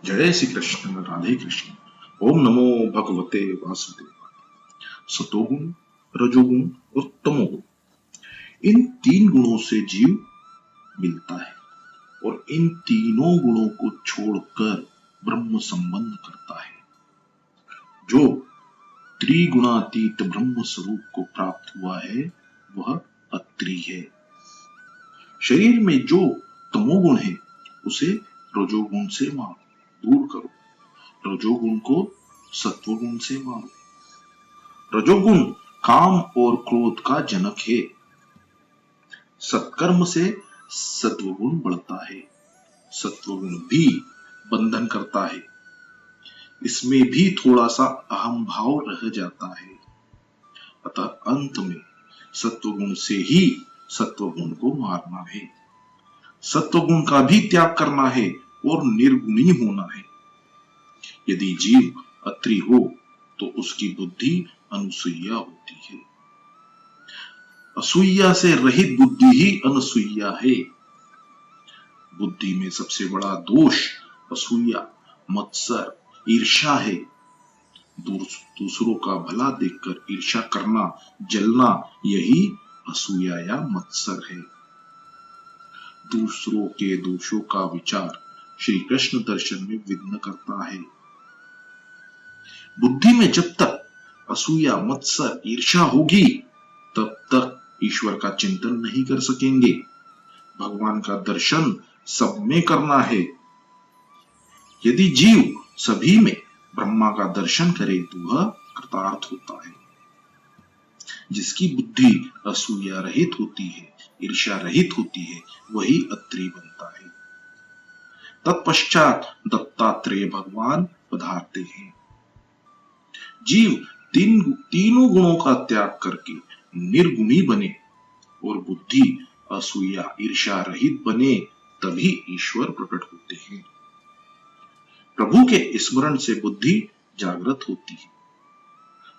जय श्री कृष्ण राधे कृष्ण। ओम नमो भगवते वासुदेव। सतोगुण, रजोगुण और तमोगुण, इन तीन गुणों से जीव मिलता है और इन तीनों गुणों को छोड़कर ब्रह्म संबंध करता है। जो त्रिगुणातीत ब्रह्म स्वरूप को प्राप्त हुआ है वह अत्रि है। शरीर में जो तमोगुण है उसे रजोगुण से दूर करो, रजोगुण को सत्वगुण से मारो। रजोगुण काम और क्रोध का जनक है। सत्कर्म से सत्वगुण बढ़ता है। सत्वगुण भी बंधन करता है। इसमें भी थोड़ा सा अहम भाव रह जाता है। अतः अंत में सत्वगुण से ही सत्वगुण को मारना है। सत्वगुण का भी त्याग करना है और निर्गुणी होना है। यदि जीव अत्रि हो तो उसकी बुद्धि अनुसूया होती है। असूया से रहित बुद्धि ही अनसूया है। बुद्धि में सबसे बड़ा दोष असूया, मत्सर, ईर्ष्या है। दूसरों का भला देखकर ईर्ष्या करना, जलना, यही असूया या मत्सर है। दूसरों के दोषों का विचार श्री कृष्ण दर्शन में विघ्न करता है। बुद्धि में जब तक असूया, मत्सर, ईर्ष्या होगी तब तक ईश्वर का चिंतन नहीं कर सकेंगे। भगवान का दर्शन सब में करना है। यदि जीव सभी में ब्रह्मा का दर्शन करे तो वह कृतार्थ होता है। जिसकी बुद्धि असूया रहित होती है, ईर्ष्या रहित होती है, वही अत्रि बनता है। तत्पश्चात दत्तात्रेय भगवान पधारते हैं। जीव तीनों गुणों का त्याग करके निर्गुणी बने और बुद्धि असूया, ईर्ष्या रहित बने, तभी ईश्वर प्रकट होते हैं। प्रभु के स्मरण से बुद्धि जागृत होती है।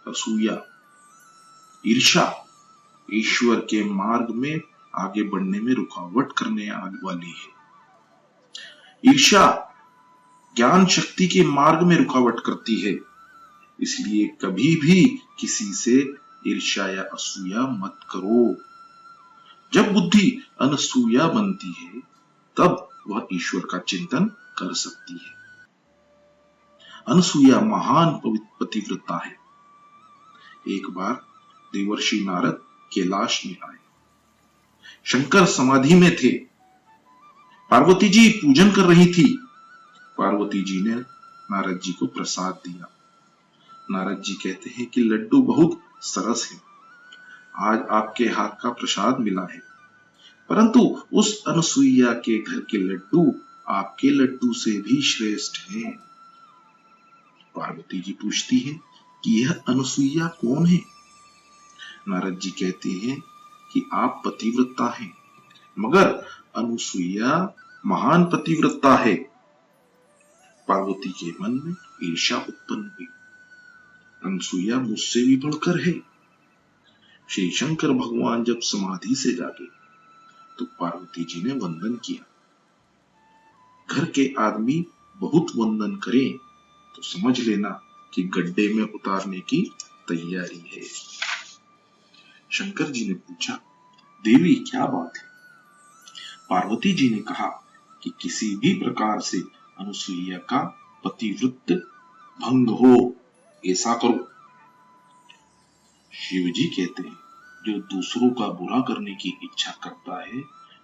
असूया, ईर्ष्या ईश्वर के मार्ग में आगे बढ़ने में रुकावट करने वाली है। ईर्ष्या ज्ञान शक्ति के मार्ग में रुकावट करती है। इसलिए कभी भी किसी से ईर्ष्या या असूया मत करो। जब बुद्धि अनसूया बनती है तब वह ईश्वर का चिंतन कर सकती है। अनसूया महान पतिव्रता है। एक बार देवर्षि नारद कैलाश में आए। शंकर समाधि में थे। पार्वती जी पूजन कर रही थी। पार्वती जी ने नारद जी को प्रसाद दिया। नारद जी कहते हैं कि लड्डू बहुत सरस है, आज आपके हाथ का प्रसाद मिला है, परंतु उस अनसुईया के घर के लड्डू आपके लड्डू से भी श्रेष्ठ हैं। पार्वती जी पूछती है कि यह अनसुईया कौन है? नारद जी कहते हैं कि आप पतिव्रता हैं, मगर अनुसुईया महान पतिव्रता है। पार्वती के मन में ईर्ष्या उत्पन्न हुई। अनुसुईया मुझसे भी बढ़कर है। श्री शंकर भगवान जब समाधि से जागे तो पार्वती जी ने वंदन किया। घर के आदमी बहुत वंदन करें तो समझ लेना कि गड्ढे में उतारने की तैयारी है। शंकर जी ने पूछा, देवी क्या बात है? पार्वती जी ने कहा कि किसी भी प्रकार से अनुसुईया का पतिव्रत भंग हो, ऐसा करो। शिव जी कहते हैं, जो दूसरों का बुरा करने की इच्छा करता है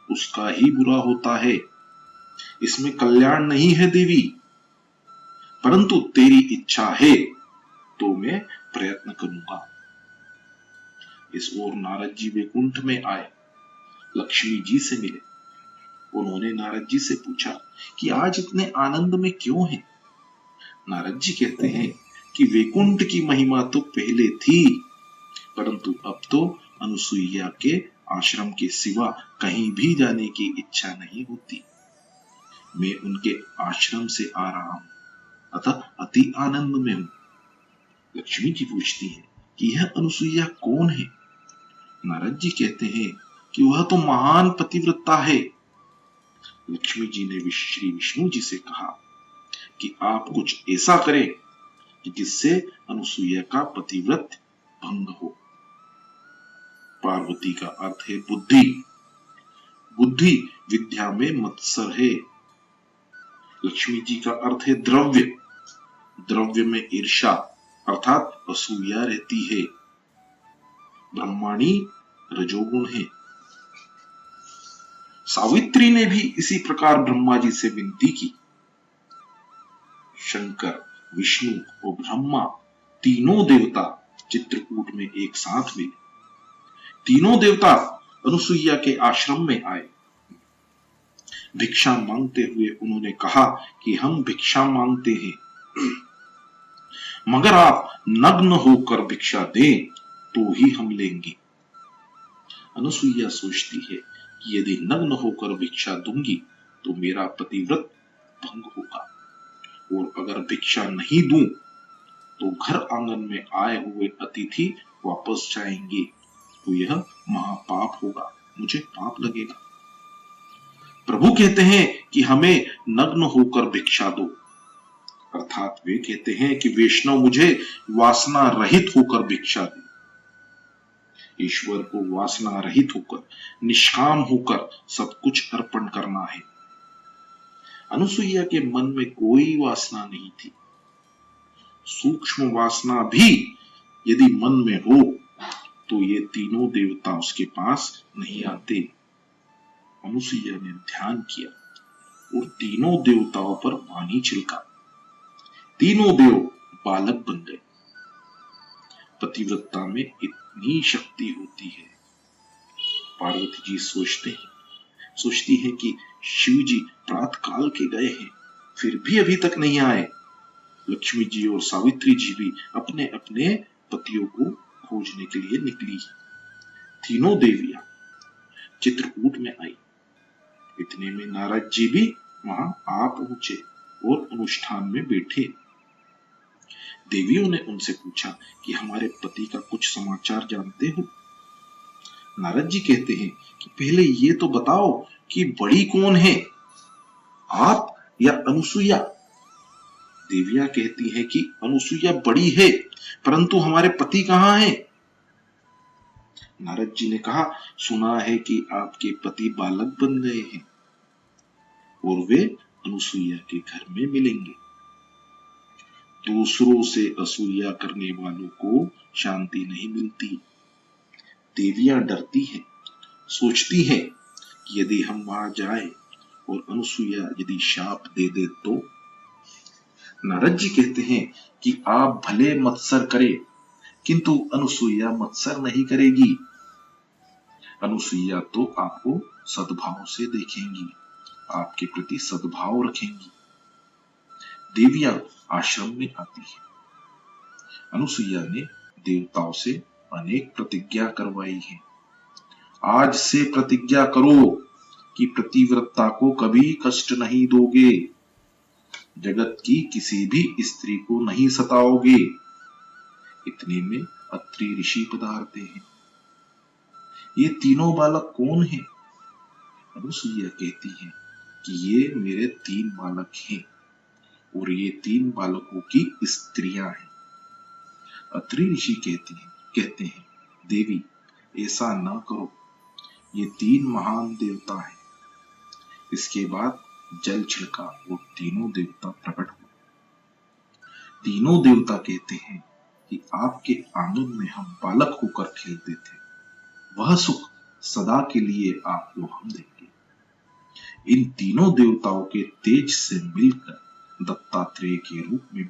उसका ही बुरा होता है। इसमें कल्याण नहीं है देवी, परंतु तेरी इच्छा है तो मैं प्रयत्न करूंगा। इस ओर नारद जी वैकुंठ में आए, लक्ष्मी जी से मिले। उन्होंने नारद जी से पूछा कि आज इतने आनंद में क्यों हैं? नारद जी कहते हैं कि वैकुंठ की महिमा तो पहले थी, परंतु अब तो अनुसुईया के आश्रम के सिवा कहीं भी जाने की इच्छा नहीं होती। मैं उनके आश्रम से आ रहा हूं, अतः अति आनंद में हूं। लक्ष्मी जी पूछती है कि यह अनुसुईया कौन है? नारद जी कहते हैं कि वह तो महान पतिव्रता है। लक्ष्मी जी ने श्री विष्णु जी से कहा, कि आप कुछ ऐसा करें कि जिससे अनुसुईया का पतिव्रत भंग हो। पार्वती का अर्थ है बुद्धि। बुद्धि विद्या में मत्सर है। लक्ष्मी जी का अर्थ है द्रव्य। द्रव्य में ईर्ष्या अर्थात असूया रहती है। ब्रह्माणी रजोगुण है। सावित्री ने भी इसी प्रकार ब्रह्मा जी से विनती की। शंकर, विष्णु और ब्रह्मा तीनों देवता चित्रकूट में एक साथ मिले। तीनों देवता अनुसुईया के आश्रम में आए। भिक्षा मांगते हुए उन्होंने कहा कि हम भिक्षा मांगते हैं, मगर आप नग्न होकर भिक्षा दें तो ही हम लेंगे। अनुसुईया सोचती है कि यदि नग्न होकर भिक्षा दूंगी तो मेरा पतिव्रत भंग होगा, और अगर भिक्षा नहीं दूं तो घर आंगन में आए हुए अतिथि वापस जाएंगे, तो यह महापाप होगा, मुझे पाप लगेगा। प्रभु कहते हैं कि हमें नग्न होकर भिक्षा दो, अर्थात वे कहते हैं कि वैष्णव मुझे वासना रहित होकर भिक्षा दे। ईश्वर को वासना रहित होकर, निष्काम होकर सब कुछ अर्पण करना है। अनुसुईया के मन में कोई वासना नहीं थी। सूक्ष्म वासना भी यदि मन में हो तो ये तीनों देवता उसके पास नहीं आते। अनुसुईया ने ध्यान किया और तीनों देवताओं पर पानी छिड़का। तीनों देव बालक बन गए। पतिव्रता में इतनी शक्ति होती है। पार्वती जी सोचती है कि शिव जी प्रातः काल के गए हैं, फिर भी अभी तक नहीं आए। लक्ष्मी जी और सावित्री जी भी अपने अपने पतियों को खोजने के लिए निकली। तीनों देवियां चित्रकूट में आई। इतने में नारद जी भी वहां आ पहुंचे और अनुष्ठान में बैठे। देवियों ने उनसे पूछा कि हमारे पति का कुछ समाचार जानते हो? नारद जी कहते हैं कि पहले ये तो बताओ कि बड़ी कौन है, आप या अनुसुईया? देवियां कहती हैं कि अनुसुईया बड़ी है, परंतु हमारे पति कहाँ हैं? नारद जी ने कहा, सुना है कि आपके पति बालक बन गए हैं और वे अनुसुईया के घर में मिलेंगे। दूसरों से असूया करने वालों को शांति नहीं मिलती। देवियां डरती हैं, सोचती हैं कि यदि हम वहां जाए और अनुसुईया यदि शाप दे दे तो। नारद जी कहते हैं कि आप भले मत्सर करें, किंतु अनुसुईया मत्सर नहीं करेगी। अनुसुईया तो आपको सद्भाव से देखेंगी, आपके प्रति सद्भाव रखेंगी। देवियां आश्रम में आती है। अनुसुईया ने देवताओं से अनेक प्रतिज्ञा करवाई है। आज से प्रतिज्ञा करो कि पतिव्रता को कभी कष्ट नहीं दोगे, जगत की किसी भी स्त्री को नहीं सताओगे। इतने में अत्रि ऋषि पधारते हैं। ये तीनों बालक कौन हैं? अनुसुईया कहती है कि ये मेरे 3 बालक हैं और ये 3 बालकों की स्त्रियां हैं। अत्रि ऋषि कहते हैं देवी ऐसा ना करो, ये 3 महान देवता हैं। इसके बाद जल छिड़का और तीनों देवता प्रकट हुए। तीनों देवता कहते हैं कि आपके आंगन में हम बालक होकर खेलते थे, वह सुख सदा के लिए आपको हम देंगे। इन तीनों देवताओं के तेज से मिलकर दत्तात्रेय के रूप में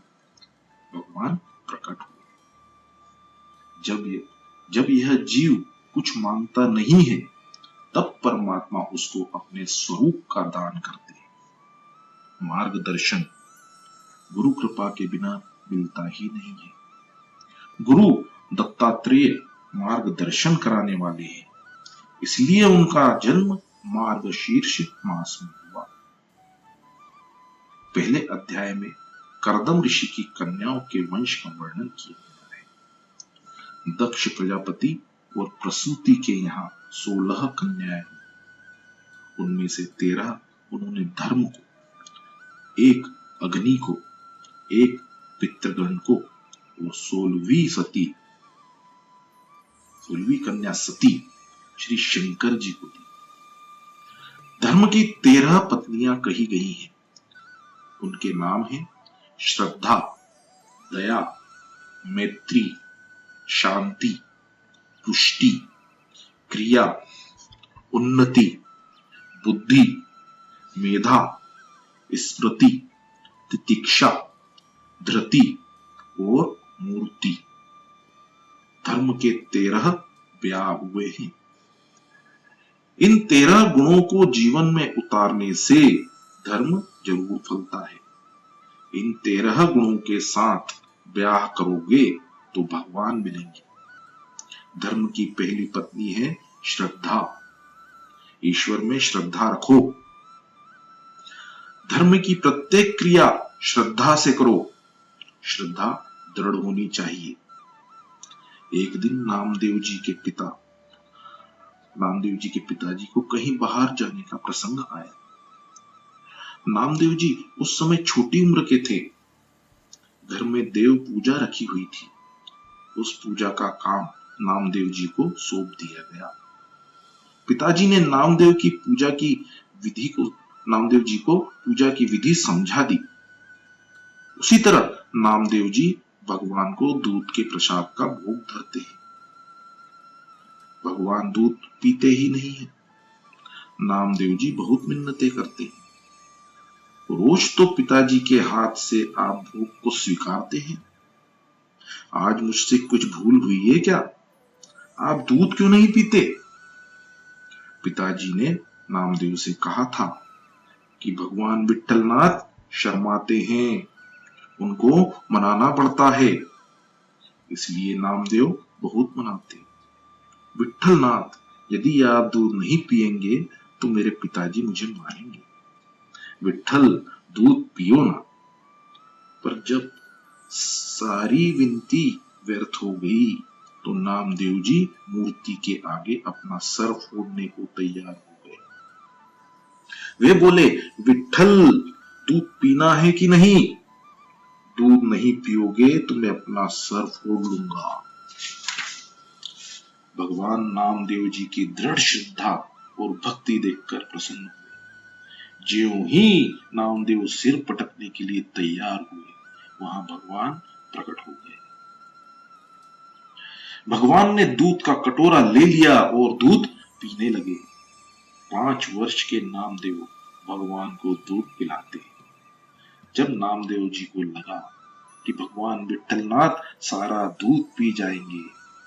भगवान प्रकट हुए। जब यह जीव कुछ मांगता नहीं है, तब परमात्मा उसको अपने स्वरूप का दान करते हैं। मार्गदर्शन गुरु कृपा के बिना मिलता ही नहीं है। गुरु दत्तात्रेय मार्गदर्शन कराने वाले हैं, इसलिए उनका जन्म मार्गशीर्ष मास में हुआ। पहले अध्याय में करदम ऋषि की कन्याओं के वंश का वर्णन किया गया है। दक्ष प्रजापति और प्रसूति के यहाँ 16 कन्याएं हुई। उनमें से 13 उन्होंने धर्म को एक अग्नि को, एक पितृगण को, वो 16वीं कन्या सती श्री शंकर जी को दी। धर्म की 13 पत्नियां कही गई हैं। उनके नाम हैं श्रद्धा, दया, मैत्री, शांति, पुष्टि, क्रिया, उन्नति, बुद्धि, मेधा, स्मृति, तितिक्षा, धृति और मूर्ति। धर्म के 13 ब्याह हुए हैं। इन 13 गुणों को जीवन में उतारने से धर्म जरूर फलता है। इन 13 गुणों के साथ ब्याह करोगे तो भगवान मिलेंगे। धर्म की पहली पत्नी है श्रद्धा। ईश्वर में श्रद्धा रखो। धर्म की प्रत्येक क्रिया श्रद्धा से करो। श्रद्धा दृढ़ होनी चाहिए। एक दिन नामदेव जी के पिताजी को कहीं बाहर जाने का प्रसंग आया। नामदेव जी उस समय छोटी उम्र के थे। घर में देव पूजा रखी हुई थी। उस पूजा का काम नामदेव जी को सौंप दिया गया। पिताजी ने नामदेव जी को पूजा की विधि समझा दी। उसी तरह नामदेव जी भगवान को दूध के प्रसाद का भोग धरते हैं। भगवान दूध पीते ही नहीं है। नामदेव जी बहुत मिन्नतें करते हैं। रोज तो पिताजी के हाथ से आप भोग को स्वीकारते हैं। आज मुझसे कुछ भूल हुई है क्या? आप दूध क्यों नहीं पीते? पिताजी ने नामदेव से कहा था कि भगवान विट्ठलनाथ शर्माते हैं, उनको मनाना पड़ता है। इसलिए नामदेव बहुत मनाते। विट्ठलनाथ, यदि आप दूध नहीं पिएंगे तो मेरे पिताजी मुझे मारेंगे। विट्ठल, दूध पियो ना। पर जब सारी विनती व्यर्थ हो गई तो नामदेव जी मूर्ति के आगे अपना सर फोड़ने को तैयार हो गए। वे बोले, विट्ठल, दूध पीना है कि नहीं? दूध नहीं पियोगे तो मैं अपना सर फोड़ लूंगा। भगवान नामदेव जी की दृढ़ श्रद्धा और भक्ति देखकर प्रसन्न हुए। ज्यों ही नामदेव सिर पटकने के लिए तैयार हुए, वहां भगवान प्रकट हो गए। भगवान ने दूध का कटोरा ले लिया और दूध पीने लगे। 5 वर्ष के नामदेव भगवान को दूध पिलाते हैं। जब नामदेव जी को लगा कि भगवान विट्ठलनाथ सारा दूध पी जाएंगे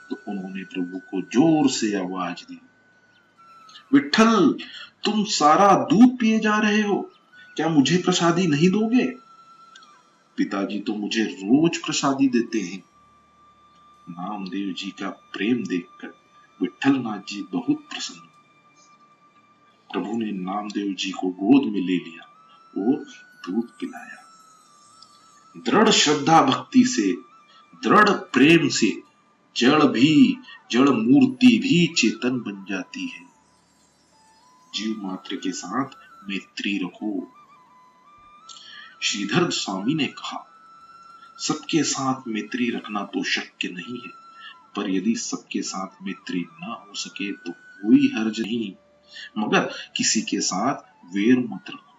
तो उन्होंने प्रभु को जोर से आवाज दी, विट्ठल, तुम सारा दूध पिए जा रहे हो, क्या मुझे प्रसादी नहीं दोगे? पिताजी तो मुझे रोज प्रसादी देते हैं। नामदेव जी का प्रेम देखकर विट्ठलनाथ जी बहुत प्रसन्न हुए। प्रभु ने नामदेव जी को गोद में ले लिया और दूध पिलाया। दृढ़ श्रद्धा भक्ति से, दृढ़ प्रेम से जड़ मूर्ति भी चेतन बन जाती है। जीव मात्र के साथ मैत्री रखो। श्रीधर स्वामी ने कहा, सबके साथ मैत्री रखना तो शक्य नहीं है, पर यदि सबके साथ मैत्री न हो सके तो कोई हर्ज नहीं, मगर किसी के साथ वेर मत रखो।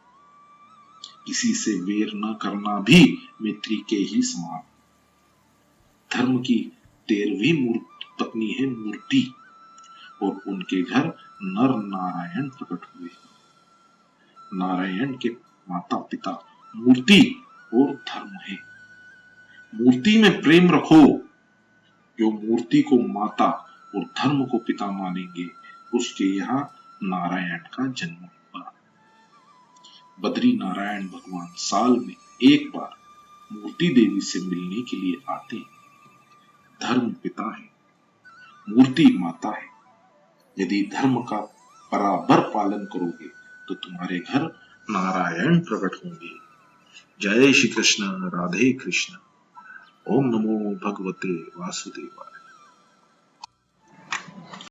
किसी से वेर न करना भी मैत्री के ही समान। धर्म की 13वीं पत्नी है मूर्ति और उनके घर नर नारायण प्रकट हुए। नारायण के माता पिता मूर्ति और धर्म है। मूर्ति में प्रेम रखो। जो मूर्ति को माता और धर्म को पिता मानेंगे, उसके यहाँ नारायण का जन्म होगा। बद्री नारायण भगवान साल में एक बार मूर्ति देवी से मिलने के लिए आते हैं। धर्म पिता है, मूर्ति माता है। यदि धर्म का बराबर पालन करोगे तो तुम्हारे घर नारायण प्रकट होंगे। जय श्री कृष्ण, राधे कृष्ण। ओम नमो भगवते वासुदेवाय।